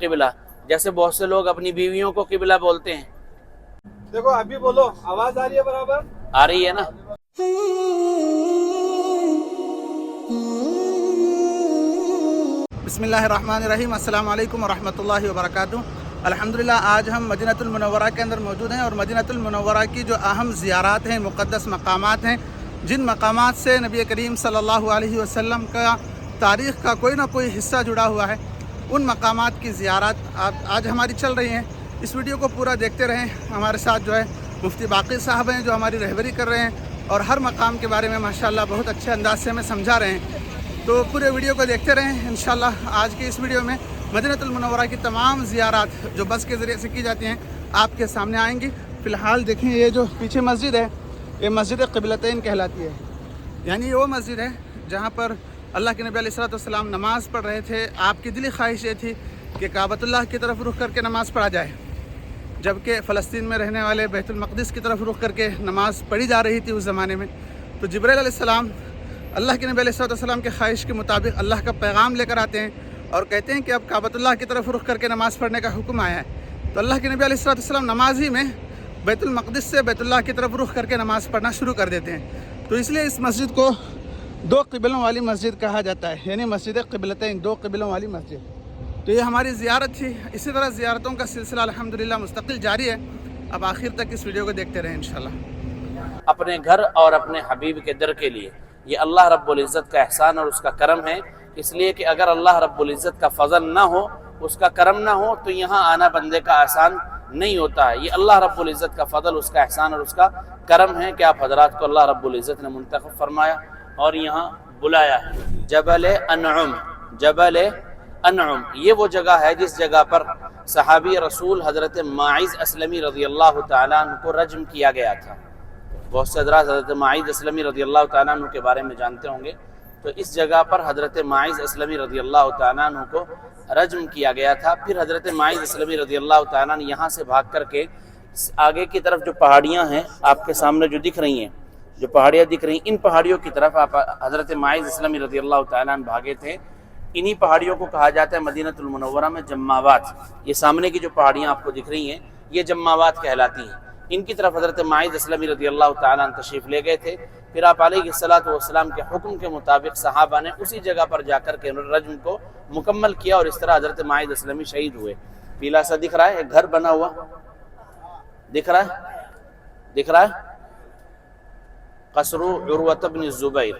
قبلہ، جیسے بہت سے لوگ اپنی بیویوں کو قبلہ بولتے ہیں. دیکھو ابھی بولو، آواز آ رہی ہے برابر؟ آ رہی ہے نا؟ بسم اللہ الرحمن الرحیم. السلام علیکم ورحمۃ اللہ وبرکاتہ. الحمدللہ آج ہم مدینۃ المنورہ کے اندر موجود ہیں، اور مدینۃ المنورہ کی جو اہم زیارات ہیں، مقدس مقامات ہیں، جن مقامات سے نبی کریم صلی اللہ علیہ وسلم کا تاریخ کا کوئی نہ کوئی حصہ جڑا ہوا ہے، ان مقامات کی زیارات آج ہماری چل رہی ہیں. اس ویڈیو کو پورا دیکھتے رہیں. ہمارے ساتھ جو ہے مفتی باقر صاحب ہیں جو ہماری رہبری کر رہے ہیں، اور ہر مقام کے بارے میں ماشاءاللہ بہت اچھے انداز سے ہمیں سمجھا رہے ہیں. تو پورے ویڈیو کو دیکھتے رہیں. انشاءاللہ آج کی اس ویڈیو میں مدینۃ المنورہ کی تمام زیارات جو بس کے ذریعے سے کی جاتی ہیں آپ کے سامنے آئیں گی. فی الحال دیکھیں، یہ جو پیچھے مسجد ہے یہ مسجد قبلتین کہلاتی ہے. یعنی وہ مسجد ہے جہاں پر اللہ کے نبی علیہ الصلوۃ والسلام نماز پڑھ رہے تھے. آپ کی دلی خواہش یہ تھی کہ کعبۃ اللہ کی طرف رخ کر کے نماز پڑھا جائے، جبکہ فلسطین میں رہنے والے بیت المقدس کی طرف رخ کر کے نماز پڑھی جا رہی تھی اس زمانے میں. تو جبرائیل علیہ السلام اللہ کے نبی علیہ الصلوۃ والسلام کے خواہش کے مطابق اللہ کا پیغام لے کر آتے ہیں اور کہتے ہیں کہ اب کعبۃ اللہ کی طرف رخ کر کے نماز پڑھنے کا حکم آیا ہے. تو اللہ کے نبی علیہ الصلوۃ والسلام نماز ہی میں بیت المقدس سے بیت اللہ کی طرف رخ کر کے نماز پڑھنا شروع کر دیتے ہیں. تو اس لیے اس مسجد کو دو قبلوں والی مسجد کہا جاتا ہے، یعنی مسجد قبلتین، دو قبلوں والی مسجد. تو یہ ہماری زیارت تھی. اسی طرح زیارتوں کا سلسلہ الحمدللہ مستقل جاری ہے. اب آخر تک اس ویڈیو کو دیکھتے رہیں انشاءاللہ. اپنے گھر اور اپنے حبیب کے در کے لیے یہ اللہ رب العزت کا احسان اور اس کا کرم ہے. اس لیے کہ اگر اللہ رب العزت کا فضل نہ ہو، اس کا کرم نہ ہو، تو یہاں آنا بندے کا آسان نہیں ہوتا ہے. یہ اللہ رب العزت کا فضل، اس کا احسان اور اس کا کرم ہے کہ آپ حضرات کو اللہ رب العزت نے منتخب فرمایا اور یہاں بلایا ہے. جبل انعم، جبل انعم یہ وہ جگہ ہے جس جگہ پر صحابی رسول حضرت ماعز اسلمی رضی اللہ تعالیٰ عنہ کو رجم کیا گیا تھا. بہت سے حضرات حضرت ماعز اسلمی رضی اللہ تعالیٰ عنہ کے بارے میں جانتے ہوں گے. تو اس جگہ پر حضرت ماعز اسلمی رضی اللہ تعالیٰ عنہ کو رجم کیا گیا تھا. پھر حضرت ماعز اسلمی رضی اللہ تعالیٰ عنہ یہاں سے بھاگ کر کے آگے کی طرف جو پہاڑیاں ہیں آپ کے سامنے جو دکھ رہی ہیں، جو پہاڑیاں دکھ رہی ہیں، ان پہاڑیوں کی طرف آپ حضرت ماعز اسلمی رضی اللہ تعالیٰ عنہ بھاگے تھے. انہی پہاڑیوں کو کہا جاتا ہے مدینۃ المنورہ میں جماوات. یہ سامنے کی جو پہاڑیاں آپ کو دکھ رہی ہیں یہ جماوات کہلاتی ہیں. ان کی طرف حضرت ماعز اسلمی رضی اللہ تعالیٰ عنہ تشریف لے گئے تھے. پھر آپ علیہ الصلوۃ والسلام کے حکم کے مطابق صحابہ نے اسی جگہ پر جا کر کے رجم کو مکمل کیا، اور اس طرح حضرت ماعز اسلمی شہید ہوئے. پیلا سا دکھ رہا ہے، ایک گھر بنا ہوا دکھ رہا ہے، دکھ رہا ہے قصر عروۃ بن الزبیر.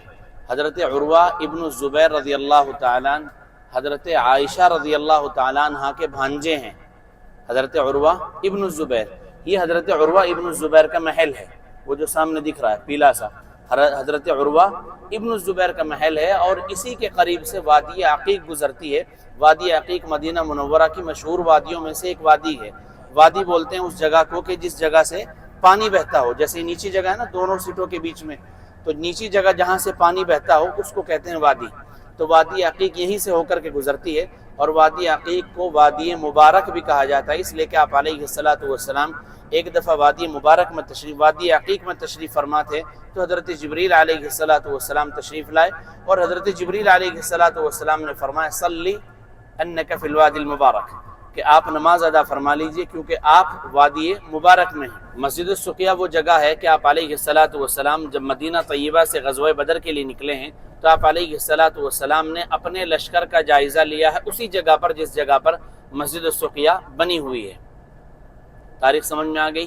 حضرت عروہ ابن الزبیر رضی اللہ تعالیٰ عنہ حضرت عائشہ رضی اللہ تعالیٰ عنہ کے بھانجے ہیں. حضرت عروہ ابن الزبیر، یہ حضرت عروہ ابن الزبیر کا محل ہے، وہ جو سامنے دکھ رہا ہے پیلا سا، حضرت عروہ ابن الزبیر کا محل ہے. اور اسی کے قریب سے وادی عقیق گزرتی ہے. وادی عقیق مدینہ منورہ کی مشہور وادیوں میں سے ایک وادی ہے. وادی بولتے ہیں اس جگہ کو کہ جس جگہ سے پانی بہتا ہو. جیسے نیچی جگہ ہے نا دونوں سیٹوں کے بیچ میں، تو نیچی جگہ جہاں سے پانی بہتا ہو اس کو کہتے ہیں وادی. تو وادی عقیق یہیں سے ہو کر کے گزرتی ہے، اور وادی عقیق کو وادی مبارک بھی کہا جاتا ہے. اس لیے کہ آپ علیہ الصلوۃ والسلام ایک دفعہ وادی مبارک میں وادی عقیق میں تشریف فرما تھے. تو حضرت جبریل علیہ الصلوۃ والسلام تشریف لائے، اور حضرت جبریل علیہ الصلوۃ والسلام نے فرمایا صلی انک فی الوادی المبارک، کہ آپ نماز ادا فرما لیجئے کیونکہ آپ وادی مبارک میں ہیں. مسجد السقیہ وہ جگہ ہے کہ آپ علیہ الصلوۃ والسلام جب مدینہ طیبہ سے غزوہ بدر کے لیے نکلے ہیں تو آپ علیہ الصلوۃ والسلام نے اپنے لشکر کا جائزہ لیا ہے اسی جگہ پر جس جگہ پر مسجد السقیہ بنی ہوئی ہے. تاریخ سمجھ میں آ گئی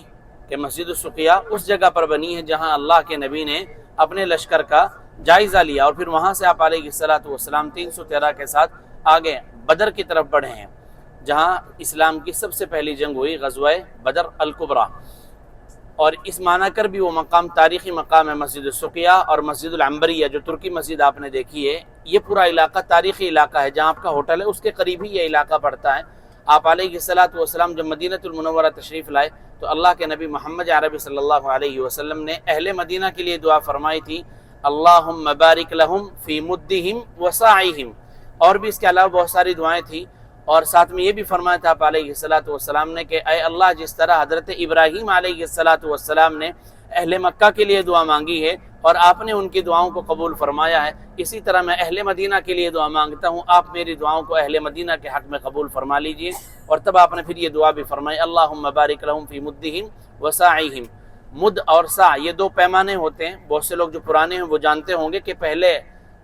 کہ مسجد السقیہ اس جگہ پر بنی ہے جہاں اللہ کے نبی نے اپنے لشکر کا جائزہ لیا، اور پھر وہاں سے آپ علیہ الصلوۃ والسلام 313 کے ساتھ آگے بدر کی طرف بڑھے ہیں، جہاں اسلام کی سب سے پہلی جنگ ہوئی غزوہ بدر الکبریٰ. اور اس معنی کر بھی وہ مقام تاریخی مقام ہے مسجد السقیہ. اور مسجد العنبریہ جو ترکی مسجد آپ نے دیکھی ہے، یہ پورا علاقہ تاریخی علاقہ ہے. جہاں آپ کا ہوٹل ہے اس کے قریب ہی یہ علاقہ پڑتا ہے. آپ علیہ الصلوۃ والسلام جب مدینۃ المنورہ تشریف لائے تو اللہ کے نبی محمد عربی صلی اللہ علیہ وسلم نے اہل مدینہ کے لیے دعا فرمائی تھی اللہم بارک لہم فی مدہم وسعیہم. اور بھی اس کے علاوہ بہت ساری دعائیں تھیں، اور ساتھ میں یہ بھی فرمایا تھا آپ علیہ الصلوۃ والسلام نے کہ اے اللہ جس طرح حضرت ابراہیم علیہ الصلوۃ والسلام نے اہل مکہ کے لیے دعا مانگی ہے اور آپ نے ان کی دعاؤں کو قبول فرمایا ہے، اسی طرح میں اہل مدینہ کے لیے دعا مانگتا ہوں، آپ میری دعاؤں کو اہل مدینہ کے حق میں قبول فرما لیجئے۔ اور تب آپ نے پھر یہ دعا بھی فرمائی، اللہم بارک لہم فی مدہم وساعہم۔ مد اور سا یہ دو پیمانے ہوتے ہیں، بہت سے لوگ جو پرانے ہیں وہ جانتے ہوں گے کہ پہلے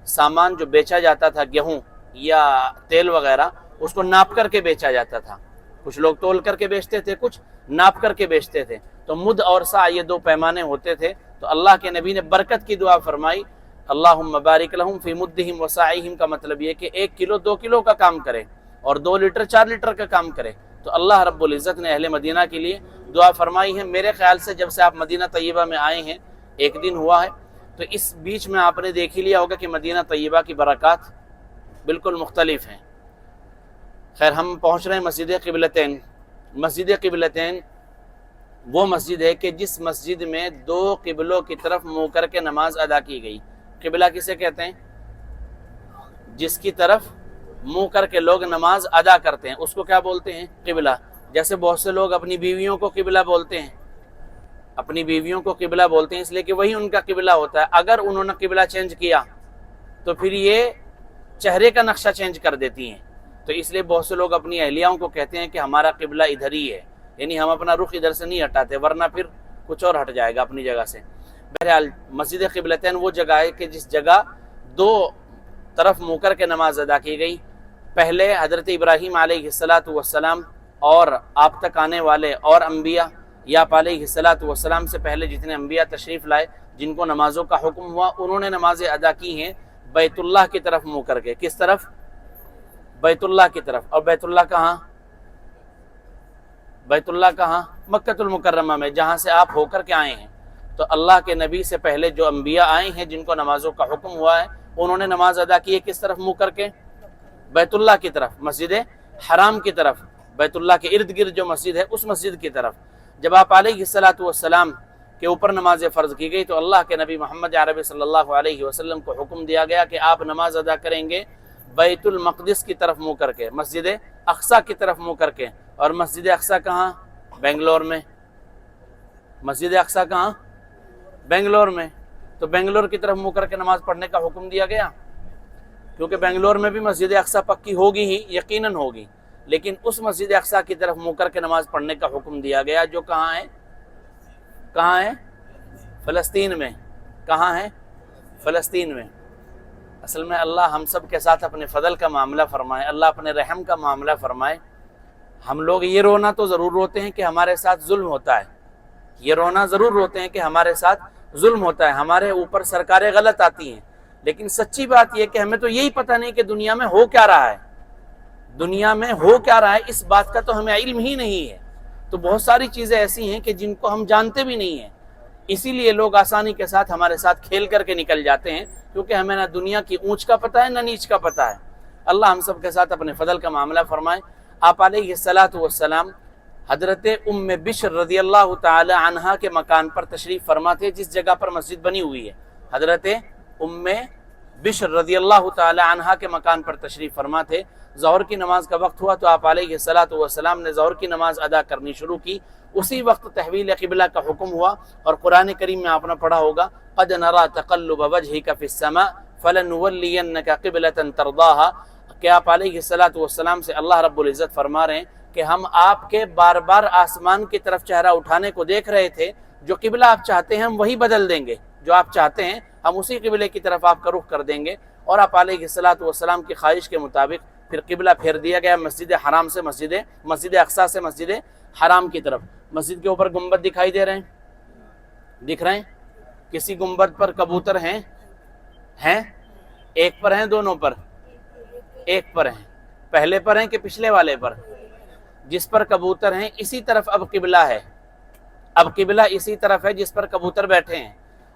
سامان جو بیچا جاتا تھا، گیہوں یا تیل وغیرہ، اس کو ناپ کر کے بیچا جاتا تھا، کچھ لوگ تول کر کے بیچتے تھے، کچھ ناپ کر کے بیچتے تھے، تو مد اور سا یہ دو پیمانے ہوتے تھے۔ تو اللہ کے نبی نے برکت کی دعا فرمائی، اللہم بارک لہم فی مدہم وساعہم کا مطلب یہ کہ 1 کلو 2 کلو کا کام کرے اور 2 لیٹر 4 لیٹر کا کام کرے۔ تو اللہ رب العزت نے اہل مدینہ کے لیے دعا فرمائی ہے۔ میرے خیال سے جب سے آپ مدینہ طیبہ میں آئے ہیں 1 دن ہوا ہے، تو اس بیچ میں آپ نے دیکھ ہی لیا ہوگا کہ مدینہ طیبہ کی برکات بالکل مختلف ہیں۔ خیر، ہم پہنچ رہے ہیں مسجد قبلتین۔ مسجد قبلتین وہ مسجد ہے کہ جس مسجد میں 2 قبلوں کی طرف منہ کر کے نماز ادا کی گئی۔ قبلہ کسے کہتے ہیں؟ جس کی طرف منہ کر کے لوگ نماز ادا کرتے ہیں اس کو کیا بولتے ہیں؟ قبلہ۔ جیسے بہت سے لوگ اپنی بیویوں کو قبلہ بولتے ہیں، اپنی بیویوں کو قبلہ بولتے ہیں اس لیے کہ وہی ان کا قبلہ ہوتا ہے۔ اگر انہوں نے قبلہ چینج کیا تو پھر یہ چہرے کا نقشہ چینج کر دیتی ہیں، تو اس لیے بہت سے لوگ اپنی اہلیاؤں کو کہتے ہیں کہ ہمارا قبلہ ادھر ہی ہے، یعنی ہم اپنا رخ ادھر سے نہیں ہٹاتے ورنہ پھر کچھ اور ہٹ جائے گا اپنی جگہ سے۔ بہرحال مسجد قبلتین وہ جگہ ہے کہ جس جگہ 2 طرف منہ کر کے نماز ادا کی گئی۔ پہلے حضرت ابراہیم علیہ السلام اور آپ تک آنے والے اور انبیاء، یا آپ علیہ السلام سے پہلے جتنے انبیاء تشریف لائے جن کو نمازوں کا حکم ہوا، انہوں نے نمازیں ادا کی ہیں بیت اللہ کی طرف منہ کر کے۔ کس طرف؟ بیت اللہ کی طرف۔ اور بیت اللہ کہاں؟ بیت اللہ کہاں؟ مکہ المکرمہ میں، جہاں سے آپ ہو کر کے آئے ہیں۔ تو اللہ کے نبی سے پہلے جو انبیاء آئے ہیں جن کو نمازوں کا حکم ہوا ہے، انہوں نے نماز ادا کی ہے کس طرف منہ کر کے؟ بیت اللہ کی طرف، مسجد حرام کی طرف، بیت اللہ کے ارد گرد جو مسجد ہے اس مسجد کی طرف۔ جب آپ علیہ السلام کے اوپر نماز فرض کی گئی تو اللہ کے نبی محمد عربی صلی اللہ علیہ وسلم کو حکم دیا گیا کہ آپ نماز ادا کریں گے بیت المقدس کی طرف منہ کر کے، مسجد اقصی کی طرف منہ کر کے۔ اور مسجد اقصی کہاں؟ بنگلور میں۔ مسجد اقصی کہاں؟ بنگلور میں۔ تو بنگلور کی طرف منہ کر کے نماز پڑھنے کا حکم دیا گیا، کیونکہ بنگلور میں بھی مسجد اقصی پکی ہوگی ہی، یقیناً ہوگی، لیکن اس مسجد اقصی کی طرف منہ کر کے نماز پڑھنے کا حکم دیا گیا جو کہاں ہے؟ کہاں ہے؟ فلسطین میں۔ کہاں ہے؟ فلسطین میں۔ اصل میں اللہ ہم سب کے ساتھ اپنے فضل کا معاملہ فرمائے، اللہ اپنے رحم کا معاملہ فرمائے۔ ہم لوگ یہ رونا تو ضرور روتے ہیں کہ ہمارے ساتھ ظلم ہوتا ہے، یہ رونا ضرور روتے ہیں کہ ہمارے ساتھ ظلم ہوتا ہے، ہمارے اوپر سرکاریں غلط آتی ہیں، لیکن سچی بات یہ کہ ہمیں تو یہی پتہ نہیں کہ دنیا میں ہو کیا رہا ہے، دنیا میں ہو کیا رہا ہے اس بات کا تو ہمیں علم ہی نہیں ہے۔ تو بہت ساری چیزیں ایسی ہیں کہ جن کو ہم جانتے بھی نہیں ہیں، اسی لیے لوگ آسانی کے ساتھ ہمارے ساتھ کھیل کر کے نکل جاتے ہیں، کیونکہ ہمیں نہ دنیا کی اونچ کا پتہ ہے نہ نیچ کا پتہ ہے۔ اللہ ہم سب کے ساتھ اپنے فضل کا معاملہ فرمائے۔ آپ علیہ السلام حضرت ام بشر رضی اللہ تعالی عنہا کے مکان پر تشریف فرما تھے جس جگہ پر مسجد بنی ہوئی ہے۔ حضرت ام بشر رضی اللہ تعالی عنہا کے مکان پر تشریف فرما تھے۔ ظہر کی نماز کا وقت ہوا تو آپ علیہ السلام نے ظہر کی نماز ادا کرنی شروع کی۔ اسی وقت تحویل قبلہ کا حکم ہوا، اور قرآن کریم میں آپ نے پڑھا ہوگا قد نرى تقلب وجهك في السماء فلنولينك قبلة ترضاها، کہ آپ علیہ السلام سے اللہ رب العزت فرما رہے ہیں کہ ہم آپ کے بار بار آسمان کی طرف چہرہ اٹھانے کو دیکھ رہے تھے، جو قبلہ آپ چاہتے ہیں ہم وہی بدل دیں گے، جو آپ چاہتے ہیں ہم اسی قبلے کی طرف آپ کا رخ کر دیں گے۔ اور آپ علیہ السلام کی خواہش کے مطابق پھر قبلہ پھیر دیا گیا مسجد حرام سے مسجد اقصی سے مسجد حرام کی طرف۔ مسجد کے اوپر گنبد دکھائی دے رہے ہیں، دکھ رہے ہیں؟ کسی گنبد پر کبوتر ہیں؟ ایک پر ہیں؟ دونوں پر؟ ایک پر ہیں۔ پہلے پر ہیں کہ پچھلے والے پر؟ جس پر کبوتر ہیں اسی طرف اب قبلہ ہے، اب قبلہ اسی طرف ہے جس پر کبوتر بیٹھے ہیں،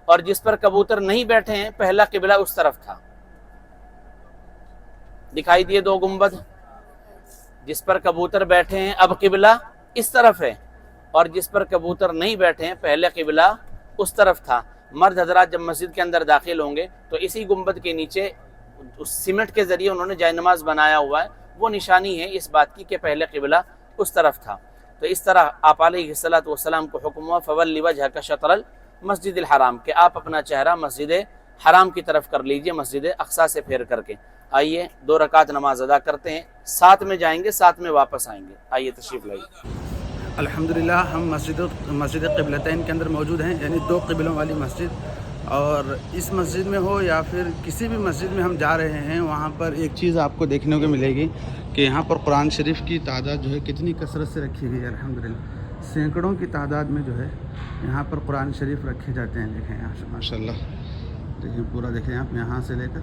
اور جس پر کبوتر نہیں بیٹھے ہیں پہلا قبلہ اس طرف تھا۔ دکھائی دیے 2 گنبد؟ جس پر کبوتر بیٹھے ہیں اب قبلہ اس طرف ہے، اور جس پر کبوتر نہیں بیٹھے ہیں پہلے قبلہ اس طرف تھا۔ مرد حضرات جب مسجد کے اندر داخل ہوں گے تو اسی گنبد کے نیچے اس سیمنٹ کے ذریعے انہوں نے جائے نماز بنایا ہوا ہے، وہ نشانی ہے اس بات کی کہ پہلے قبلہ اس طرف تھا۔ تو اس طرح آپ علیہ السلام کو حکم ہوا فولی وجہک شطر مسجد الحرام کہ آپ اپنا چہرہ مسجد حرام کی طرف کر لیجئے مسجد اقصی سے پھیر کر کے. آئیے 2 رکعت نماز ادا کرتے ہیں, ساتھ میں جائیں گے ساتھ میں واپس آئیں گے. آئیے تشریف لائیے. الحمدللہ ہم مسجد قبلتین کے اندر موجود ہیں, یعنی 2 قبلوں والی مسجد. اور اس مسجد میں ہو یا پھر کسی بھی مسجد میں ہم جا رہے ہیں, وہاں پر ایک چیز آپ کو دیکھنے کو ملے گی کہ یہاں پر قرآن شریف کی تعداد جو ہے کتنی کثرت سے رکھی گئی ہے. الحمدللہ سینکڑوں کی تعداد میں جو ہے یہاں پر قرآن شریف رکھے جاتے ہیں. دیکھیں یہاں سے ماشاء اللہ, دیکھیں پورا دیکھیں آپ, یہاں سے لے کر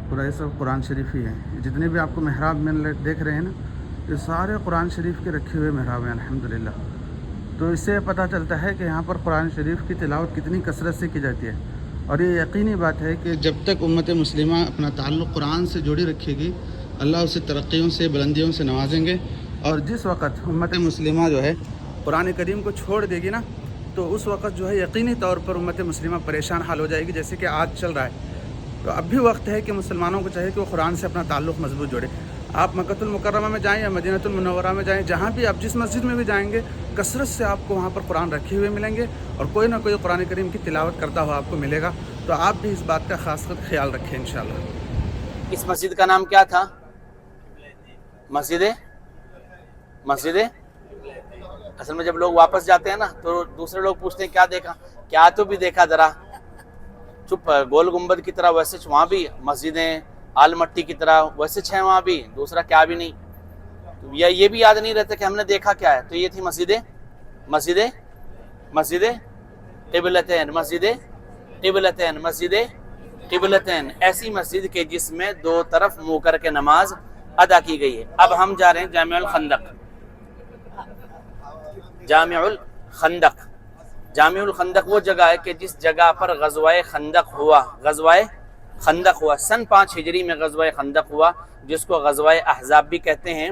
پورا یہ سب قرآن شریف ہی ہے. جتنے بھی آپ کو محراب میں دیکھ رہے ہیں نا, یہ سارے قرآن شریف کے رکھے ہوئے محراب ہیں الحمدللہ. تو اس سے پتہ چلتا ہے کہ یہاں پر قرآن شریف کی تلاوت کتنی کثرت سے کی جاتی ہے. اور یہ یقینی بات ہے کہ جب تک امت مسلمہ اپنا تعلق قرآن سے جوڑی رکھے گی, اللہ اسے ترقیوں سے بلندیوں سے نوازیں گے. اور جس وقت امت مسلمہ جو ہے قرآن کریم کو چھوڑ دے گی نا, تو اس وقت جو ہے یقینی طور پر امت مسلمہ پریشان حال ہو جائے گی, جیسے کہ آج چل رہا ہے. تو اب بھی وقت ہے کہ مسلمانوں کو چاہیے کہ وہ قرآن سے اپنا تعلق مضبوط جوڑے. آپ مکۃ المکرمہ میں جائیں یا مدینۃ المنورہ میں جائیں, جہاں بھی آپ جس مسجد میں بھی جائیں گے, کثرت سے آپ کو وہاں پر قرآن رکھے ہوئے ملیں گے اور کوئی نہ کوئی قرآن کریم کی تلاوت کرتا ہوا آپ کو ملے گا. تو آپ بھی اس بات کا خاص کر خیال رکھیں انشاءاللہ. اس مسجد کا نام کیا تھا؟ مسجد اصل میں جب لوگ واپس جاتے ہیں نا تو دوسرے لوگ پوچھتے ہیں کیا دیکھا, کیا تو بھی دیکھا ذرا, چپ. گول گنبد کی طرح ویسے وہاں بھی مسجدیں, آل مٹی کی طرح ویسے ہیں وہاں بھی, دوسرا کیا بھی نہیں. یا یہ بھی یاد نہیں رہتا کہ ہم نے دیکھا کیا ہے. تو یہ تھی مسجد قبلتین, ایسی مسجد کے جس میں 2 طرف منہ کر کے نماز ادا کی گئی ہے. اب ہم جا رہے ہیں جامع الخندق وہ جگہ ہے کہ جس جگہ پر غزوہ خندق ہوا. سن 5 ہجری میں غزوہ خندق ہوا, جس کو غزوہ احزاب بھی کہتے ہیں.